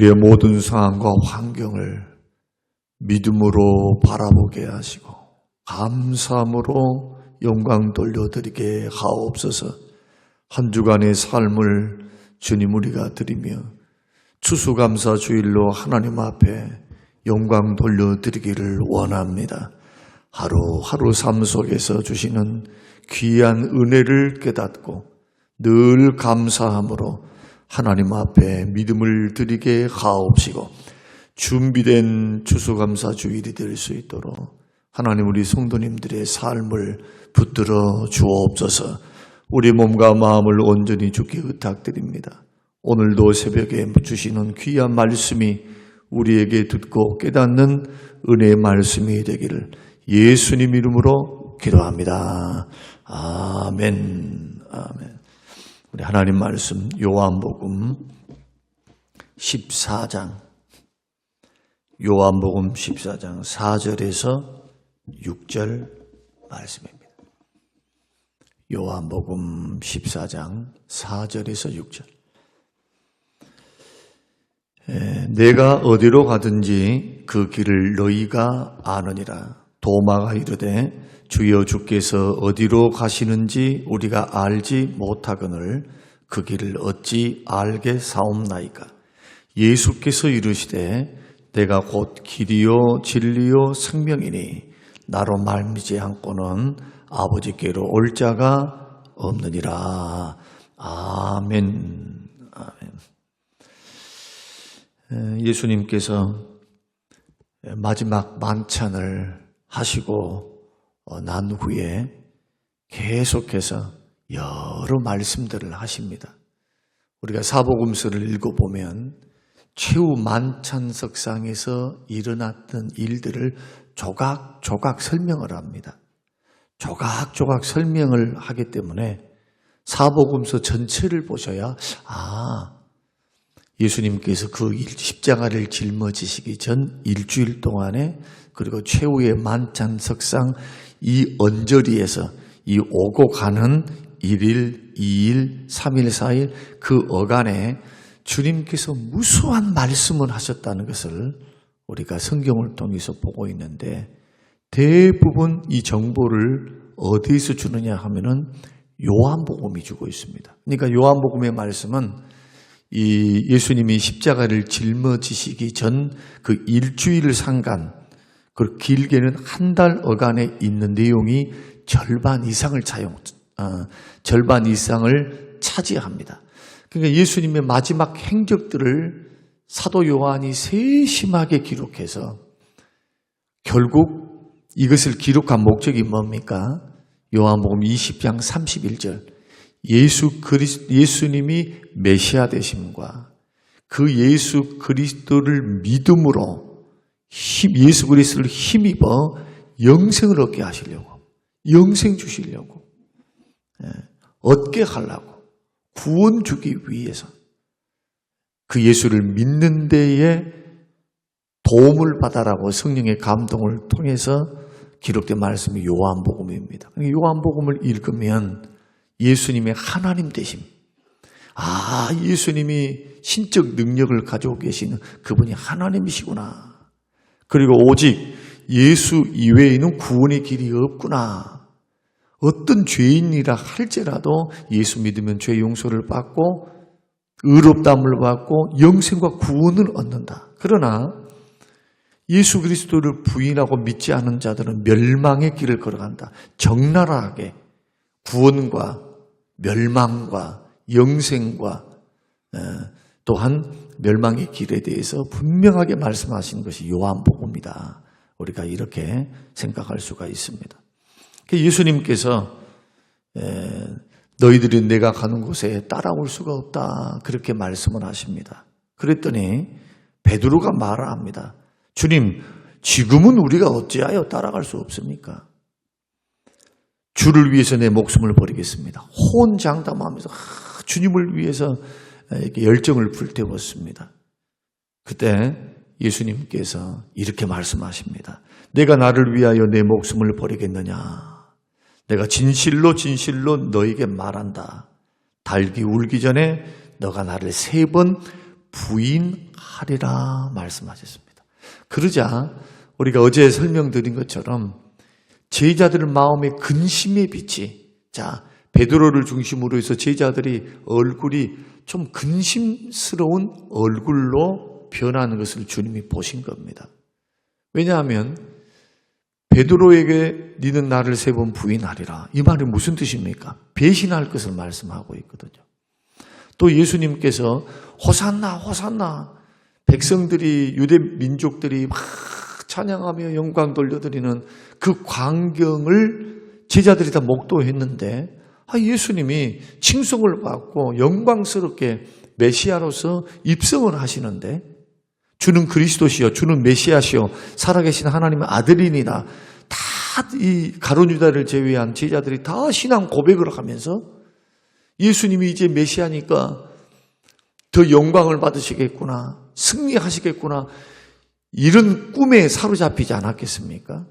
우리의 모든 상황과 환경을 믿음으로 바라보게 하시고 감사함으로 영광 돌려드리게 하옵소서. 한 주간의 삶을 주님 우리가 드리며 추수감사 주일로 하나님 앞에 영광 돌려드리기를 원합니다. 하루하루 삶 속에서 주시는 귀한 은혜를 깨닫고 늘 감사함으로 하나님 앞에 믿음을 드리게 하옵시고 준비된 추수감사 주일이 될 수 있도록 하나님 우리 성도님들의 삶을 붙들어 주옵소서. 우리 몸과 마음을 온전히 주께 의탁드립니다. 오늘도 새벽에 주시는 귀한 말씀이 우리에게 듣고 깨닫는 은혜의 말씀이 되기를 예수님 이름으로 기도합니다. 아멘. 아멘. 우리 하나님 말씀 요한복음 14장 4절에서 6절 말씀입니다. 요한복음 14장 4절에서 6절. 내가 어디로 가든지 그 길을 너희가 아느니라. 도마가 이르되 주여 주께서 어디로 가시는지 우리가 알지 못하거늘 그 길을 어찌 알게 사옵나이까. 예수께서 이르시되 내가 곧 길이요 진리요 생명이니 나로 말미지 않고는 아버지께로 올 자가 없느니라. 아멘. 아멘. 예수님께서 마지막 만찬을 하시고 난 후에 계속해서 여러 말씀들을 하십니다. 우리가 사복음서를 읽어보면 최후 만찬석상에서 일어났던 일들을 조각조각 설명을 합니다. 조각조각 설명을 하기 때문에 사복음서 전체를 보셔야 예수님께서 그 십자가를 짊어지시기 전 일주일 동안에 그리고 최후의 만찬석상 이 언저리에서 이 오고 가는 1일, 2일, 3일, 4일 그 어간에 주님께서 무수한 말씀을 하셨다는 것을 우리가 성경을 통해서 보고 있는데 대부분 이 정보를 어디에서 주느냐 하면은 요한복음이 주고 있습니다. 그러니까 요한복음의 말씀은 이 예수님이 십자가를 짊어지시기 전 그 일주일 상간, 그 길게는 한 달 어간에 있는 내용이 절반 이상을 차지합니다. 그러니까 예수님의 마지막 행적들을 사도 요한이 세심하게 기록해서 결국 이것을 기록한 목적이 뭡니까? 요한복음 20장 31절. 예수님이 메시아 되심과 그 예수 그리스도를 믿음으로 예수 그리스도를 힘입어 영생을 얻게 하시려고, 영생 주시려고, 얻게 하려고, 구원 주기 위해서 그 예수를 믿는 데에 도움을 받아라고 성령의 감동을 통해서 기록된 말씀이 요한복음입니다. 요한복음을 읽으면 예수님의 하나님 되심, 예수님이 신적 능력을 가지고 계시는 그분이 하나님이시구나. 그리고 오직 예수 이외에는 구원의 길이 없구나. 어떤 죄인이라 할지라도 예수 믿으면 죄 용서를 받고 의롭다함을 받고 영생과 구원을 얻는다. 그러나 예수 그리스도를 부인하고 믿지 않은 자들은 멸망의 길을 걸어간다. 적나라하게 구원과 멸망과 영생과 또한 멸망의 길에 대해서 분명하게 말씀하신 것이 요한복음이다. 우리가 이렇게 생각할 수가 있습니다. 예수님께서 너희들이 내가 가는 곳에 따라올 수가 없다. 그렇게 말씀을 하십니다. 그랬더니 베드로가 말을 합니다. 주님, 지금은 우리가 어찌하여 따라갈 수 없습니까? 주를 위해서 내 목숨을 버리겠습니다. 호언장담하면서 주님을 위해서 이렇게 열정을 불태웠습니다. 그때 예수님께서 이렇게 말씀하십니다. 내가 나를 위하여 내 목숨을 버리겠느냐? 내가 진실로 진실로 너에게 말한다. 닭이 울기 전에 너가 나를 3번 부인할 하리라 말씀하셨습니다. 그러자 우리가 어제 설명드린 것처럼 제자들 마음의 근심의 빛이, 자, 베드로를 중심으로 해서 제자들이 얼굴이 좀 근심스러운 얼굴로 변하는 것을 주님이 보신 겁니다. 왜냐하면 베드로에게 너는 나를 3번 부인하리라. 이 말이 무슨 뜻입니까? 배신할 것을 말씀하고 있거든요. 또 예수님께서 호산나 호산나, 백성들이, 유대 민족들이 막 찬양하며 영광 돌려드리는 그 광경을 제자들이 다 목도했는데 예수님이 칭송을 받고 영광스럽게 메시아로서 입성을 하시는데, 주는 그리스도시요 주는 메시아시요 살아계신 하나님의 아들이니라, 다 이 가룟 유다를 제외한 제자들이 다 신앙 고백을 하면서 예수님이 이제 메시아니까 더 영광을 받으시겠구나, 승리하시겠구나, 이런 꿈에 사로잡히지 않았겠습니까?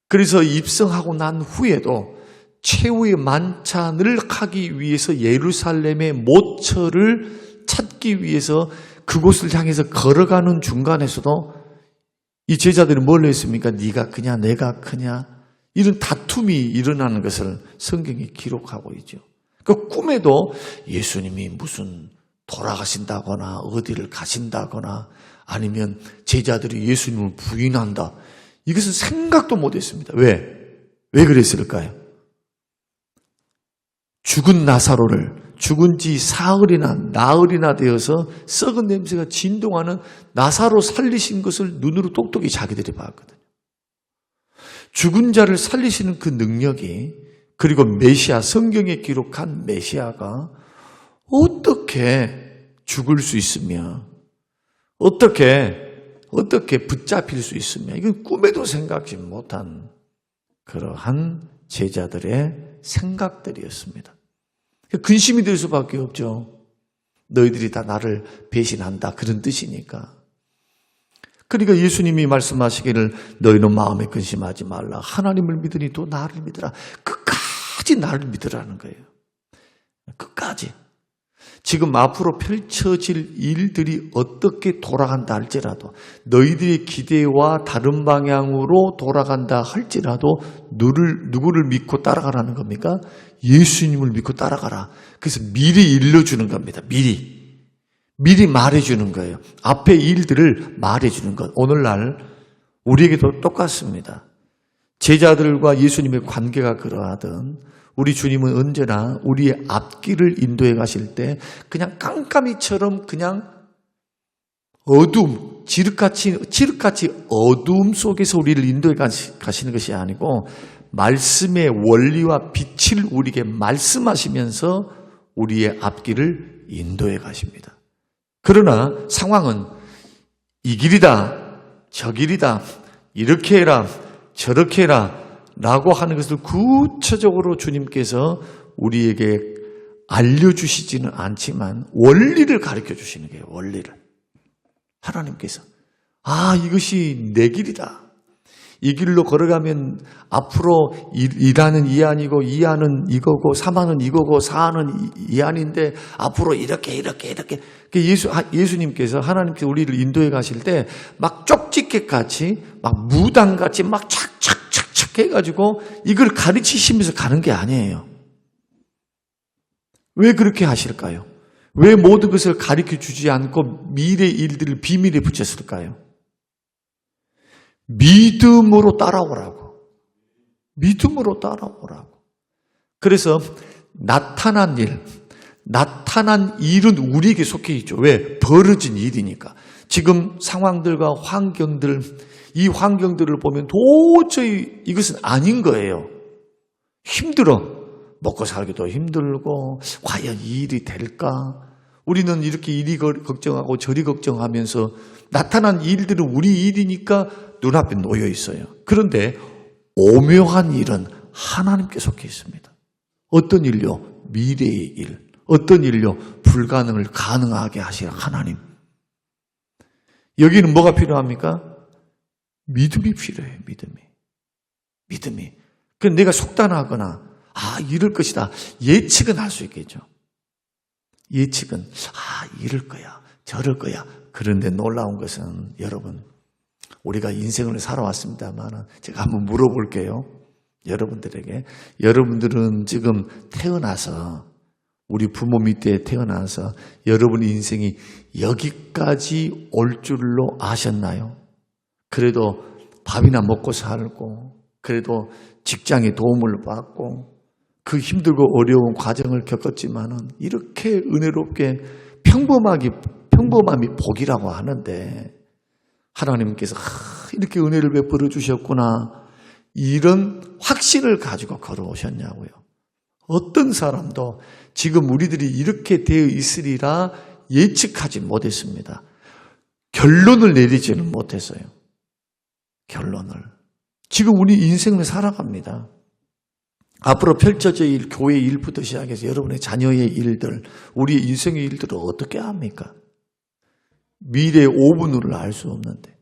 그래서 입성하고 난 후에도 최후의 만찬을 하기 위해서 예루살렘의 모처를 찾기 위해서 그곳을 향해서 걸어가는 중간에서도 이 제자들이 뭘 했습니까? 네가 크냐 내가 크냐, 이런 다툼이 일어나는 것을 성경이 기록하고 있죠. 그 꿈에도 예수님이 무슨 돌아가신다거나 어디를 가신다거나 아니면 제자들이 예수님을 부인한다, 이것은 생각도 못했습니다. 왜 그랬을까요? 죽은 나사로를 죽은 지 사흘이나 나흘이나 되어서 썩은 냄새가 진동하는 나사로 살리신 것을 눈으로 똑똑히 자기들이 봤거든요. 죽은 자를 살리시는 그 능력이, 그리고 메시아, 성경에 기록한 메시아가 어떻게 죽을 수 있으며 어떻게 붙잡힐 수 있으며, 이건 꿈에도 생각지 못한 그러한 제자들의 생각들이었습니다. 근심이 될 수밖에 없죠. 너희들이 다 나를 배신한다, 그런 뜻이니까. 그러니까 예수님이 말씀하시기를 너희는 마음에 근심하지 말라. 하나님을 믿으니 또 나를 믿으라. 끝까지 나를 믿으라는 거예요. 끝까지. 지금 앞으로 펼쳐질 일들이 어떻게 돌아간다 할지라도, 너희들의 기대와 다른 방향으로 돌아간다 할지라도 누구를 믿고 따라가라는 겁니까? 예수님을 믿고 따라가라. 그래서 미리 일러주는 겁니다. 미리 말해주는 거예요. 앞의 일들을 말해주는 것. 오늘날 우리에게도 똑같습니다. 제자들과 예수님의 관계가 그러하든, 우리 주님은 언제나 우리의 앞길을 인도해 가실 때 그냥 깜깜이처럼 그냥 어둠, 지륵같이 어둠 속에서 우리를 인도해 가시는 것이 아니고, 말씀의 원리와 빛을 우리에게 말씀하시면서 우리의 앞길을 인도해 가십니다. 그러나 상황은 이 길이다, 저 길이다, 이렇게 해라, 저렇게 해라 라고 하는 것을 구체적으로 주님께서 우리에게 알려주시지는 않지만 원리를 가르쳐 주시는 거예요. 원리를. 하나님께서 이것이 내 길이다. 이 길로 걸어가면 앞으로 1안은 이 안이고 2안은 이거고 3안은 이거고 4안은 이 안인데 앞으로 이렇게 예수님께서, 하나님께서 우리를 인도해 가실 때 막 쪽집게같이 막 무당같이 막 착착착착 해가지고 이걸 가르치시면서 가는 게 아니에요. 왜 그렇게 하실까요? 왜 모든 것을 가르쳐 주지 않고 미래의 일들을 비밀에 붙였을까요? 믿음으로 따라오라고. 믿음으로 따라오라고. 그래서 나타난 일은 우리에게 속해 있죠. 왜? 벌어진 일이니까. 지금 상황들과 환경들, 이 환경들을 보면 도저히 이것은 아닌 거예요. 힘들어. 먹고 살기도 힘들고 과연 이 일이 될까? 우리는 이렇게 이리 걱정하고 저리 걱정하면서 나타난 일들은 우리 일이니까 눈앞에 놓여 있어요. 그런데 오묘한 일은 하나님께 속해 있습니다. 어떤 일요? 미래의 일. 어떤 일요? 불가능을 가능하게 하실 하나님. 여기는 뭐가 필요합니까? 믿음이 필요해요. 믿음이. 그럼 내가 속단하거나 이럴 것이다 예측은 할 수 있겠죠. 예측은 이럴 거야, 저럴 거야. 그런데 놀라운 것은 여러분, 우리가 인생을 살아왔습니다만 제가 한번 물어볼게요. 여러분들에게. 여러분들은 지금 태어나서 우리 부모 밑에 태어나서 여러분의 인생이 여기까지 올 줄로 아셨나요? 그래도 밥이나 먹고 살고 그래도 직장에 도움을 받고 그 힘들고 어려운 과정을 겪었지만은 이렇게 은혜롭게 평범함이 복이라고 하는데 하나님께서 이렇게 은혜를 베풀어 주셨구나 이런 확신을 가지고 걸어오셨냐고요. 어떤 사람도 지금 우리들이 이렇게 되어 있으리라 예측하지 못했습니다. 결론을 내리지는 못했어요. 결론을. 지금 우리 인생을 살아갑니다. 앞으로 펼쳐질 일, 교회의 일부터 시작해서 여러분의 자녀의 일들, 우리의 인생의 일들을 어떻게 합니까? 미래의 5분을 알 수 없는데.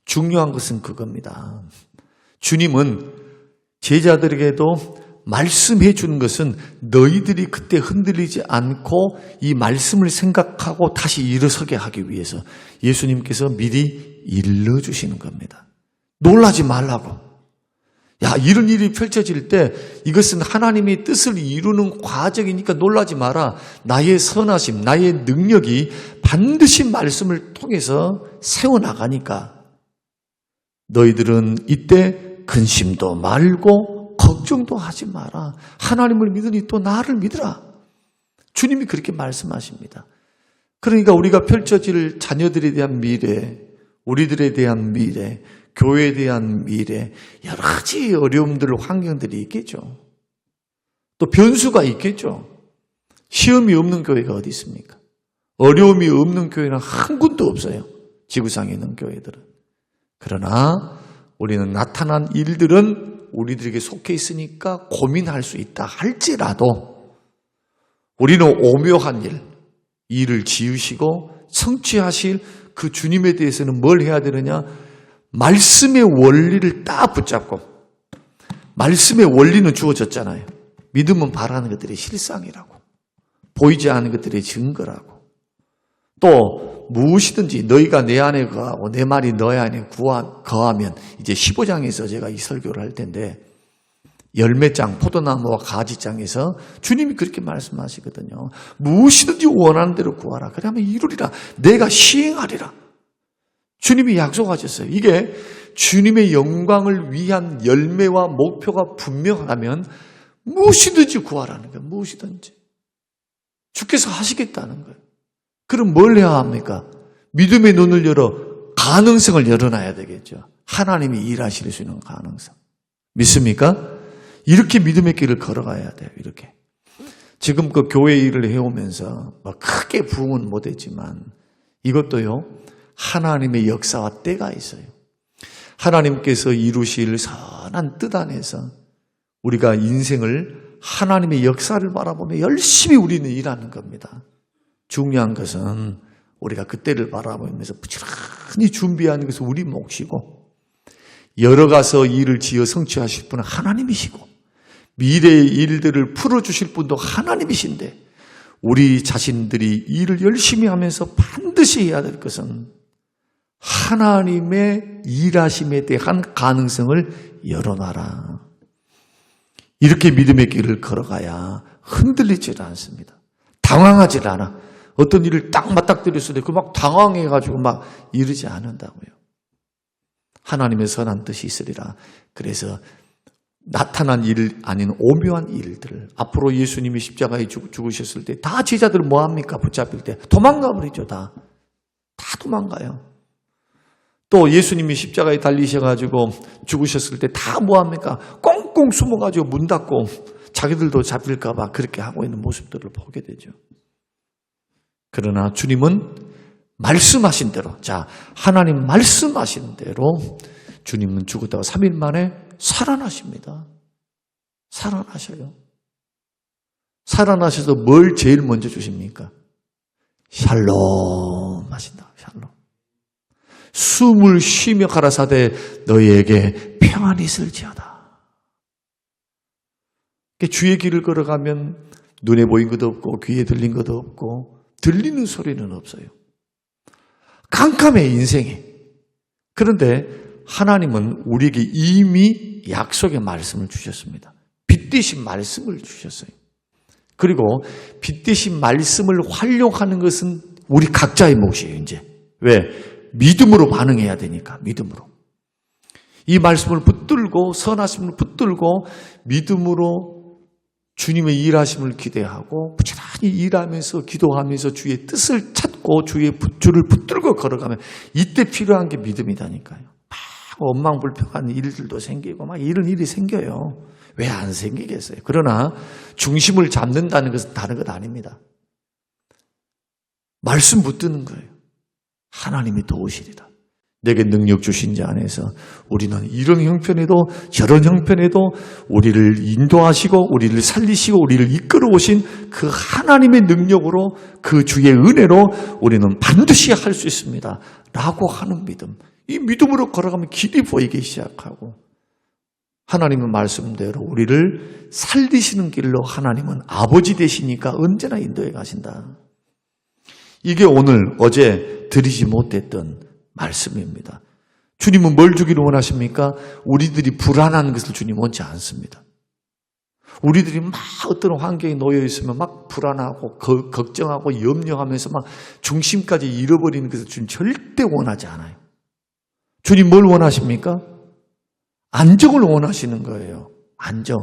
중요한 것은 그겁니다. 주님은 제자들에게도 말씀해 주는 것은 너희들이 그때 흔들리지 않고 이 말씀을 생각하고 다시 일어서게 하기 위해서 예수님께서 미리 일러주시는 겁니다. 놀라지 말라고. 야, 이런 일이 펼쳐질 때 이것은 하나님의 뜻을 이루는 과정이니까 놀라지 마라. 나의 선하심, 나의 능력이 반드시 말씀을 통해서 세워나가니까 너희들은 이때 근심도 말고 걱정도 하지 마라. 하나님을 믿으니 또 나를 믿으라. 주님이 그렇게 말씀하십니다. 그러니까 우리가 펼쳐질 자녀들에 대한 미래, 우리들에 대한 미래, 교회에 대한 미래, 여러 가지 어려움들, 환경들이 있겠죠. 또 변수가 있겠죠. 시험이 없는 교회가 어디 있습니까? 어려움이 없는 교회는 한 군도 없어요. 지구상에 있는 교회들은. 그러나 우리는 나타난 일들은 우리들에게 속해 있으니까 고민할 수 있다 할지라도 우리는 오묘한 일을 지으시고 성취하실 그 주님에 대해서는 뭘 해야 되느냐? 말씀의 원리를 딱 붙잡고, 말씀의 원리는 주어졌잖아요. 믿음은 바라는 것들의 실상이라고, 보이지 않는 것들의 증거라고, 또 무엇이든지 너희가 내 안에 거하고 내 말이 너희 안에 거하면, 이제 15장에서 제가 이 설교를 할 텐데 열매장, 포도나무와 가지장에서 주님이 그렇게 말씀하시거든요. 무엇이든지 원하는 대로 구하라. 그러면 이루리라. 내가 시행하리라. 주님이 약속하셨어요. 이게 주님의 영광을 위한 열매와 목표가 분명하면 무엇이든지 구하라는 거예요. 무엇이든지. 주께서 하시겠다는 거예요. 그럼 뭘 해야 합니까? 믿음의 눈을 열어 가능성을 열어놔야 되겠죠. 하나님이 일하실 수 있는 가능성. 믿습니까? 이렇게 믿음의 길을 걸어가야 돼요. 이렇게. 지금 그 교회 일을 해오면서 크게 부흥은 못했지만 이것도요. 하나님의 역사와 때가 있어요. 하나님께서 이루실 선한 뜻 안에서 우리가 인생을 하나님의 역사를 바라보며 열심히 우리는 일하는 겁니다. 중요한 것은 우리가 그때를 바라보면서 부지런히 준비하는 것은 우리 몫이고 열어가서 일을 지어 성취하실 분은 하나님이시고 미래의 일들을 풀어주실 분도 하나님이신데 우리 자신들이 일을 열심히 하면서 반드시 해야 될 것은 하나님의 일하심에 대한 가능성을 열어놔라. 이렇게 믿음의 길을 걸어가야 흔들리지 않습니다. 당황하지 않아. 어떤 일을 딱 맞닥뜨렸을 때 그 막 당황해가지고 막 이러지 않는다고요. 하나님의 선한 뜻이 있으리라. 그래서 나타난 일 아닌 오묘한 일들. 앞으로 예수님이 십자가에 죽으셨을 때 다 제자들은 뭐합니까? 붙잡힐 때 도망가 버리죠. 다 도망가요. 또 예수님이 십자가에 달리셔가지고 죽으셨을 때 다 뭐합니까? 꽁꽁 숨어가지고 문 닫고 자기들도 잡힐까 봐 그렇게 하고 있는 모습들을 보게 되죠. 그러나 주님은 말씀하신 대로, 자, 하나님 말씀하신 대로 주님은 죽었다가 3일 만에 살아나십니다. 살아나셔요. 살아나셔서 뭘 제일 먼저 주십니까? 샬롬 하신다. 샬롬. 숨을 쉬며 가라사대 너희에게 평안이 있을지어다. 주의 길을 걸어가면 눈에 보인 것도 없고 귀에 들린 것도 없고 들리는 소리는 없어요. 깜깜해 인생이. 그런데 하나님은 우리에게 이미 약속의 말씀을 주셨습니다. 빛 대신 말씀을 주셨어요. 그리고 빛 대신 말씀을 활용하는 것은 우리 각자의 몫이에요. 이제 왜? 믿음으로 반응해야 되니까. 믿음으로. 이 말씀을 붙들고 선하심을 붙들고 믿음으로 주님의 일하심을 기대하고 부지런히 일하면서 기도하면서 주의 뜻을 찾고 주를 붙들고 걸어가면 이때 필요한 게 믿음이다니까요. 막 원망불평한 일들도 생기고 막 이런 일이 생겨요. 왜 안 생기겠어요? 그러나 중심을 잡는다는 것은 다른 것 아닙니다. 말씀 붙드는 거예요. 하나님이 도우시리다. 내게 능력 주신 자 안에서 우리는 이런 형편에도 저런 형편에도 우리를 인도하시고 우리를 살리시고 우리를 이끌어 오신 그 하나님의 능력으로 그 주의 은혜로 우리는 반드시 할 수 있습니다. 라고 하는 믿음. 이 믿음으로 걸어가면 길이 보이기 시작하고 하나님의 말씀대로 우리를 살리시는 길로 하나님은 아버지 되시니까 언제나 인도해 가신다. 이게 오늘 어제 드리지 못했던 말씀입니다. 주님은 뭘 주기를 원하십니까? 우리들이 불안한 것을 주님 원치 않습니다. 우리들이 막 어떤 환경에 놓여 있으면 막 불안하고 걱정하고 염려하면서 막 중심까지 잃어버리는 것을 주님 절대 원하지 않아요. 주님 뭘 원하십니까? 안정을 원하시는 거예요. 안정.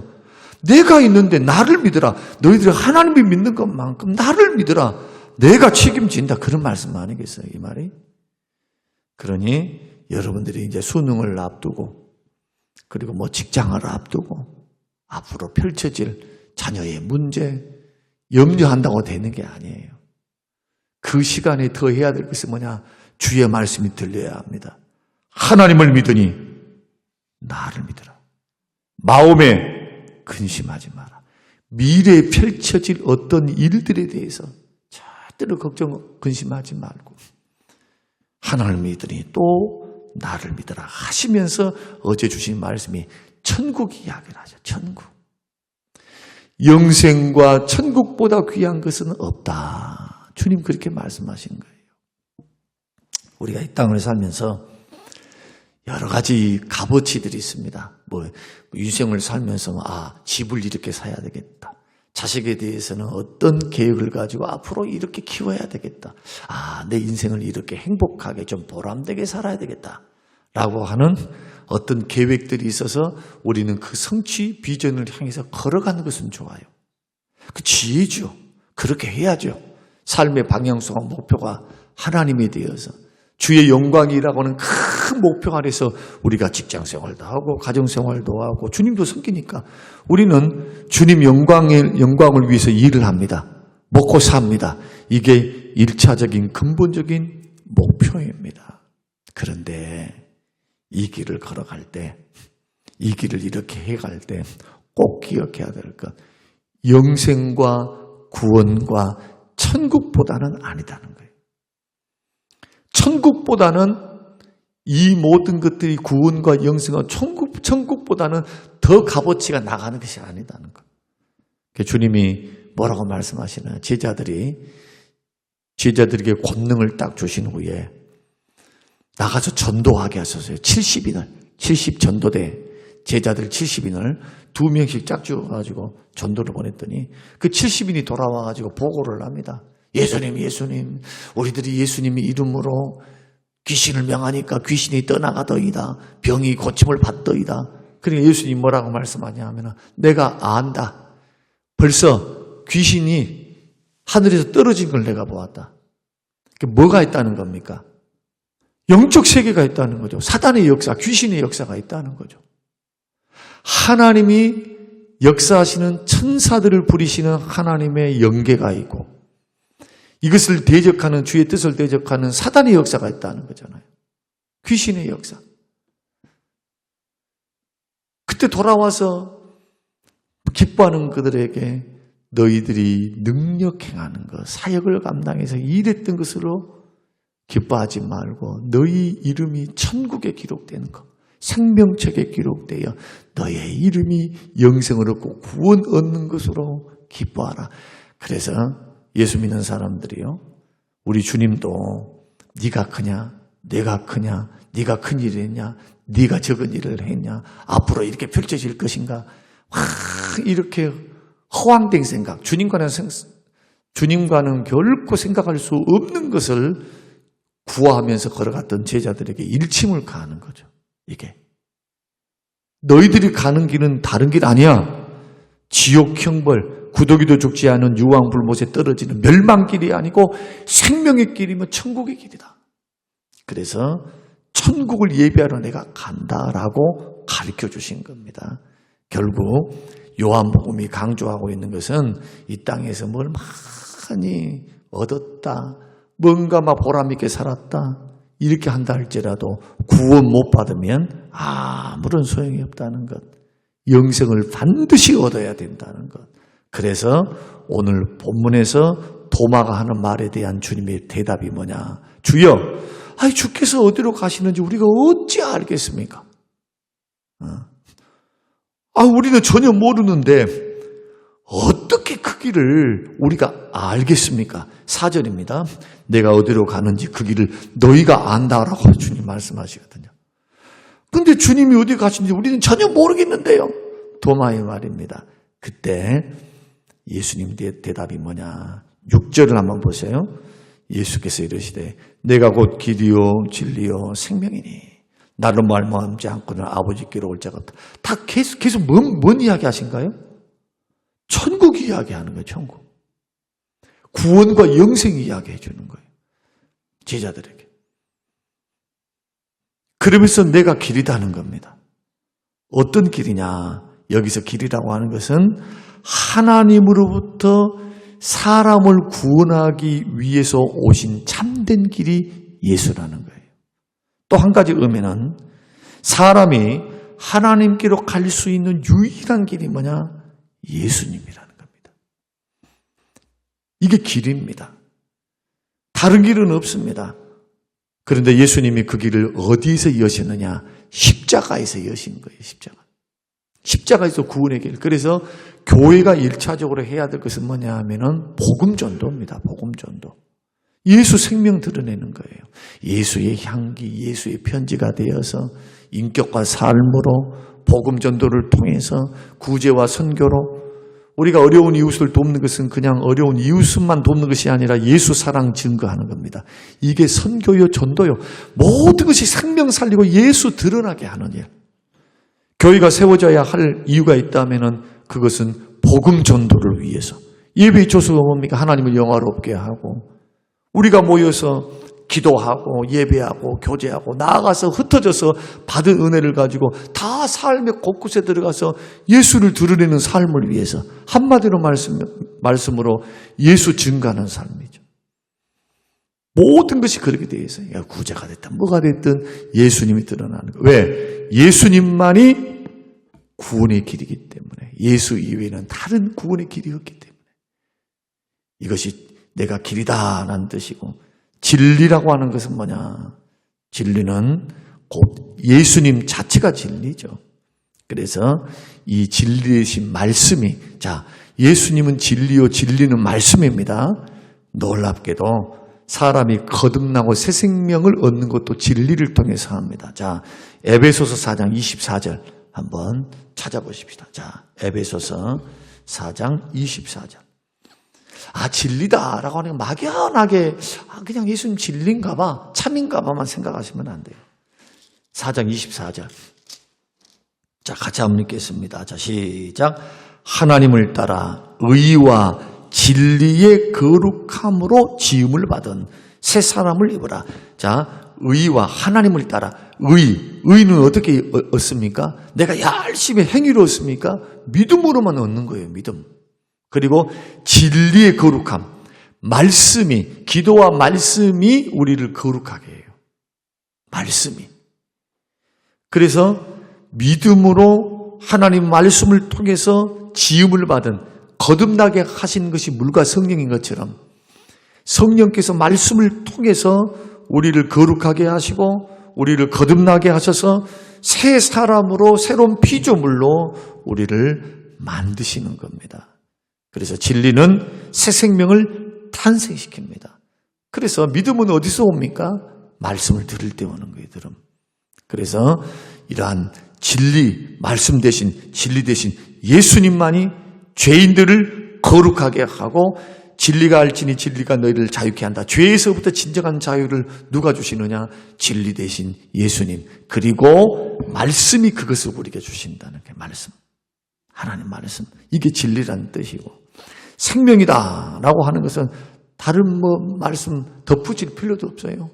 내가 있는데 나를 믿으라. 너희들이 하나님을 믿는 것만큼 나를 믿으라. 내가 책임진다. 그런 말씀 아니겠어요? 이 말이? 그러니 여러분들이 이제 수능을 앞두고 그리고 뭐 직장을 앞두고 앞으로 펼쳐질 자녀의 문제 염려한다고 되는 게 아니에요. 그 시간에 더 해야 될 것은 뭐냐? 주의 말씀이 들려야 합니다. 하나님을 믿으니 나를 믿으라. 마음에 근심하지 마라. 미래에 펼쳐질 어떤 일들에 대해서 절대로 근심하지 말고 하나님을 믿으니 또 나를 믿으라 하시면서 어제 주신 말씀이 천국 이야기를 하죠. 천국. 영생과 천국보다 귀한 것은 없다. 주님 그렇게 말씀하신 거예요. 우리가 이 땅을 살면서 여러 가지 값어치들이 있습니다. 인생을 살면서 집을 이렇게 사야 되겠다. 자식에 대해서는 어떤 계획을 가지고 앞으로 이렇게 키워야 되겠다. 내 인생을 이렇게 행복하게 좀 보람되게 살아야 되겠다. 라고 하는 어떤 계획들이 있어서 우리는 그 성취 비전을 향해서 걸어가는 것은 좋아요. 그 지혜죠. 그렇게 해야죠. 삶의 방향성과 목표가 하나님이 되어서 주의 영광이라고 하는 큰 목표 아래서 우리가 직장생활도 하고 가정생활도 하고 주님도 섬기니까 우리는 주님 영광을 위해서 일을 합니다. 먹고 삽니다. 이게 1차적인 근본적인 목표입니다. 그런데 이 길을 걸어갈 때, 이 길을 이렇게 해갈 때 꼭 기억해야 될 것, 영생과 구원과 천국보다는 아니다는 거예요. 천국보다는 이 모든 것들이 구원과 영생과 천국보다는 더 값어치가 나가는 것이 아니다는 것. 주님이 뭐라고 말씀하시나요? 제자들에게 권능을 딱 주신 후에 나가서 전도하게 하셨어요. 70 전도대 제자들 70인을 2명씩 짝 주어가지고 전도를 보냈더니 그 70인이 돌아와가지고 보고를 합니다. 예수님, 우리들이 예수님의 이름으로 귀신을 명하니까 귀신이 떠나가더이다. 병이 고침을 받더이다. 그러니까 예수님 뭐라고 말씀하냐 하면 내가 안다. 벌써 귀신이 하늘에서 떨어진 걸 내가 보았다. 뭐가 있다는 겁니까? 영적 세계가 있다는 거죠. 사단의 역사, 귀신의 역사가 있다는 거죠. 하나님이 역사하시는 천사들을 부리시는 하나님의 영계가 있고 이것을 대적하는 주의 뜻을 대적하는 사단의 역사가 있다는 거잖아요. 귀신의 역사. 그때 돌아와서 기뻐하는 그들에게 너희들이 능력 행하는 것, 사역을 감당해서 일했던 것으로 기뻐하지 말고 너희 이름이 천국에 기록되는 것, 생명책에 기록되어 너의 이름이 영생을 얻고 구원 얻는 것으로 기뻐하라. 그래서 예수 믿는 사람들이요. 우리 주님도 네가 크냐, 내가 크냐, 네가 큰 일을 했냐, 네가 적은 일을 했냐, 앞으로 이렇게 펼쳐질 것인가, 이렇게 허황된 생각, 주님과는 결코 생각할 수 없는 것을 구하면서 걸어갔던 제자들에게 일침을 가하는 거죠. 이게 너희들이 가는 길은 다른 길 아니야. 지옥 형벌, 구더기도 죽지 않은 유황불못에 떨어지는 멸망길이 아니고 생명의 길이면 천국의 길이다. 그래서 천국을 예비하러 내가 간다라고 가르쳐 주신 겁니다. 결국 요한복음이 강조하고 있는 것은 이 땅에서 뭘 많이 얻었다, 뭔가 막 보람있게 살았다, 이렇게 한다 할지라도 구원 못 받으면 아무런 소용이 없다는 것, 영생을 반드시 얻어야 된다는 것. 그래서 오늘 본문에서 도마가 하는 말에 대한 주님의 대답이 뭐냐? 주여, 주께서 어디로 가시는지 우리가 어찌 알겠습니까? 우리는 전혀 모르는데 어떻게 그 길을 우리가 알겠습니까? 4절입니다. 내가 어디로 가는지 그 길을 너희가 안다라고 주님 말씀하시거든요. 근데 주님이 어디 가시는지 우리는 전혀 모르겠는데요. 도마의 말입니다. 그때 예수님 대답이 뭐냐? 6절을 한번 보세요. 예수께서 이르시되 내가 곧 길이요 진리요 생명이니 나로 말미암지 않고는 아버지께로 올 자가 없다. 다 계속 뭔 이야기 하신가요? 천국 이야기하는 거예요. 천국. 구원과 영생 이야기해 주는 거예요. 제자들에게. 그러면서 내가 길이다는 겁니다. 어떤 길이냐? 여기서 길이라고 하는 것은 하나님으로부터 사람을 구원하기 위해서 오신 참된 길이 예수라는 거예요. 또 한 가지 의미는 사람이 하나님께로 갈 수 있는 유일한 길이 뭐냐? 예수님이라는 겁니다. 이게 길입니다. 다른 길은 없습니다. 그런데 예수님이 그 길을 어디서 여셨느냐? 십자가에서 여신 거예요. 십자가에서 구원의 길. 그래서 교회가 1차적으로 해야 될 것은 뭐냐 하면은 복음 전도입니다. 복음 전도. 예수 생명 드러내는 거예요. 예수의 향기, 예수의 편지가 되어서 인격과 삶으로 복음 전도를 통해서 구제와 선교로 우리가 어려운 이웃을 돕는 것은 그냥 어려운 이웃만 돕는 것이 아니라 예수 사랑 증거하는 겁니다. 이게 선교요, 전도요. 모든 것이 생명 살리고 예수 드러나게 하는 일. 교회가 세워져야 할 이유가 있다면은 그것은 복음 전도를 위해서. 예배의 조수가 뭡니까? 하나님을 영화롭게 하고 우리가 모여서 기도하고 예배하고 교제하고 나아가서 흩어져서 받은 은혜를 가지고 다 삶의 곳곳에 들어가서 예수를 드러내는 삶을 위해서 한마디로 말씀으로 예수 증가하는 삶이죠. 모든 것이 그렇게 되어 있어요. 구제가 됐든 뭐가 됐든 예수님이 드러나는 거예요. 왜? 예수님만이 구원의 길이기 때문에 예수 이외에는 다른 구원의 길이 없기 때문에 이것이 내가 길이다라는 뜻이고 진리라고 하는 것은 뭐냐? 진리는 곧 예수님 자체가 진리죠. 그래서 이 진리이신 말씀이 예수님은 진리요 진리는 말씀입니다. 놀랍게도 사람이 거듭나고 새 생명을 얻는 것도 진리를 통해서 합니다. 에베소서 4장 24절 한번 찾아보십시다. 에베소서 4장 24절. 진리다라고 하는 건 막연하게 그냥 예수님 진리인가 봐, 참인가 봐만 생각하시면 안 돼요. 4장 24절. 같이 한번 읽겠습니다. 시작. 하나님을 따라 의와 진리의 거룩함으로 지음을 받은 새 사람을 입으라. 의와 하나님을 따라 의는 어떻게 얻습니까? 내가 열심히 행위로 얻습니까? 믿음으로만 얻는 거예요. 믿음. 그리고 진리의 거룩함, 말씀이, 기도와 말씀이 우리를 거룩하게 해요. 말씀이. 그래서 믿음으로 하나님 말씀을 통해서 지음을 받은 거듭나게 하신 것이 물과 성령인 것처럼 성령께서 말씀을 통해서 우리를 거룩하게 하시고 우리를 거듭나게 하셔서 새 사람으로 새로운 피조물로 우리를 만드시는 겁니다. 그래서 진리는 새 생명을 탄생시킵니다. 그래서 믿음은 어디서 옵니까? 말씀을 들을 때 오는 거예요, 들음. 그래서 이러한 진리, 말씀 대신 진리 대신 예수님만이 죄인들을 거룩하게 하고 진리가 알지니 진리가 너희를 자유케 한다. 죄에서부터 진정한 자유를 누가 주시느냐? 진리 대신 예수님. 그리고 말씀이 그것을 우리에게 주신다는 게 말씀. 하나님 말씀. 이게 진리라는 뜻이고. 생명이다라고 하는 것은 다른 말씀 덧붙일 필요도 없어요.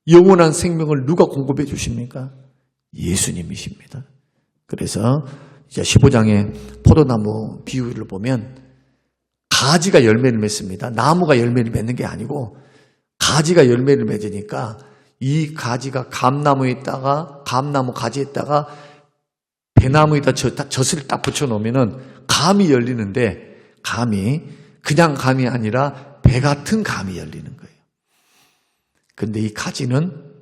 영원한 생명을 누가 공급해 주십니까? 예수님이십니다. 그래서 이제 15장의 포도나무 비유를 보면 가지가 열매를 맺습니다. 나무가 열매를 맺는 게 아니고 가지가 열매를 맺으니까 이 가지가 감나무에 있다가 감나무 가지에다가 배나무에다 젖을 딱 붙여놓으면 감이 열리는데 감이 그냥 감이 아니라 배 같은 감이 열리는 거예요. 그런데 이 가지는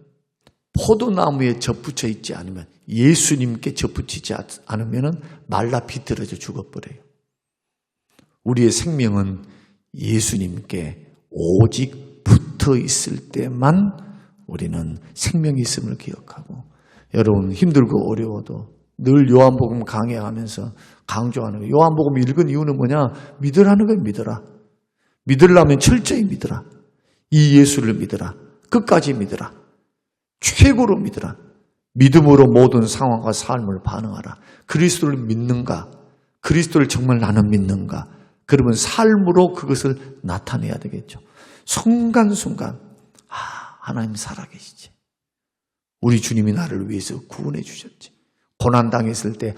포도나무에 접붙여 있지 않으면 예수님께 접붙이지 않으면 말라 비틀어져 죽어버려요. 우리의 생명은 예수님께 오직 붙어 있을 때만 우리는 생명이 있음을 기억하고 여러분 힘들고 어려워도 늘 요한복음 강해하면서 강조하는 거예요. 요한복음 읽은 이유는 뭐냐? 믿으라는 걸 믿어라. 믿으려면 철저히 믿어라. 이 예수를 믿어라. 끝까지 믿어라. 최고로 믿어라. 믿음으로 모든 상황과 삶을 반응하라. 그리스도를 믿는가? 그리스도를 정말 나는 믿는가? 그러면 삶으로 그것을 나타내야 되겠죠. 순간순간 하나님 살아계시지. 우리 주님이 나를 위해서 구원해 주셨지. 고난당했을 때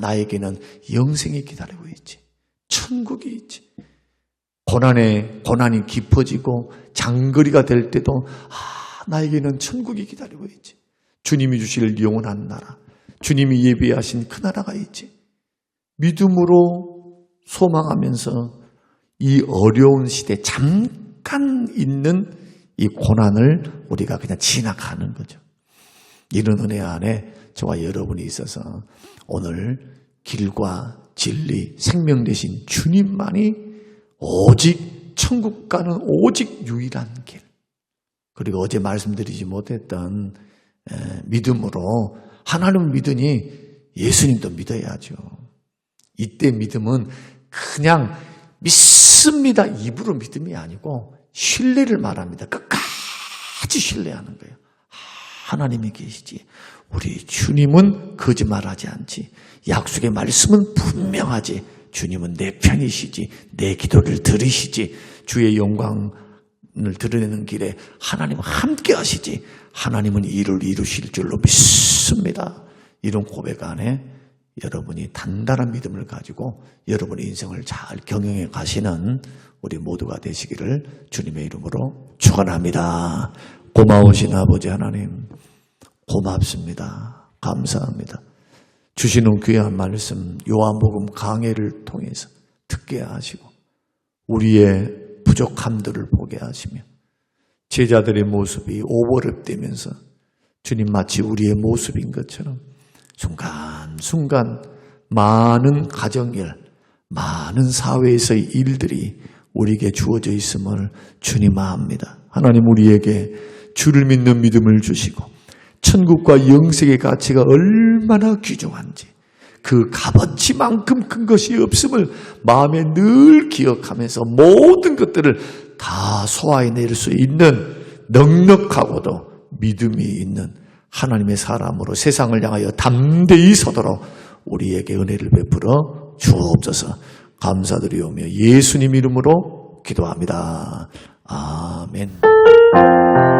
나에게는 영생이 기다리고 있지. 천국이 있지. 고난이 깊어지고 장거리가 될 때도 나에게는 천국이 기다리고 있지. 주님이 주실 영원한 나라, 주님이 예비하신 그 나라가 있지. 믿음으로 소망하면서 이 어려운 시대 잠깐 있는 이 고난을 우리가 그냥 지나가는 거죠. 이런 은혜 안에 저와 여러분이 있어서 오늘 길과 진리, 생명 되신 주님만이 오직 천국 가는 오직 유일한 길. 그리고 어제 말씀드리지 못했던 믿음으로 하나님을 믿으니 예수님도 믿어야죠. 이때 믿음은 그냥 믿습니다. 입으로 믿음이 아니고 신뢰를 말합니다. 끝까지 신뢰하는 거예요. 하나님이 계시지. 우리 주님은 거짓말하지 않지. 약속의 말씀은 분명하지. 주님은 내 편이시지. 내 기도를 들으시지. 주의 영광을 드러내는 길에 하나님은 함께 하시지. 하나님은 이를 이루실 줄로 믿습니다. 이런 고백 안에 여러분이 단단한 믿음을 가지고 여러분의 인생을 잘 경영해 가시는 우리 모두가 되시기를 주님의 이름으로 축원합니다. 고마우신 아버지 하나님 고맙습니다. 감사합니다. 주시는 귀한 말씀 요한복음 강해를 통해서 듣게 하시고 우리의 부족함들을 보게 하시며 제자들의 모습이 오버랩되면서 주님 마치 우리의 모습인 것처럼 순간순간 많은 가정일, 많은 사회에서의 일들이 우리에게 주어져 있음을 주님 압니다. 하나님 우리에게 주를 믿는 믿음을 주시고 천국과 영생의 가치가 얼마나 귀중한지 그 값어치만큼 큰 것이 없음을 마음에 늘 기억하면서 모든 것들을 다 소화해낼 수 있는 넉넉하고도 믿음이 있는 하나님의 사람으로 세상을 향하여 담대히 서도록 우리에게 은혜를 베풀어 주옵소서. 감사드리오며 예수님 이름으로 기도합니다. 아멘.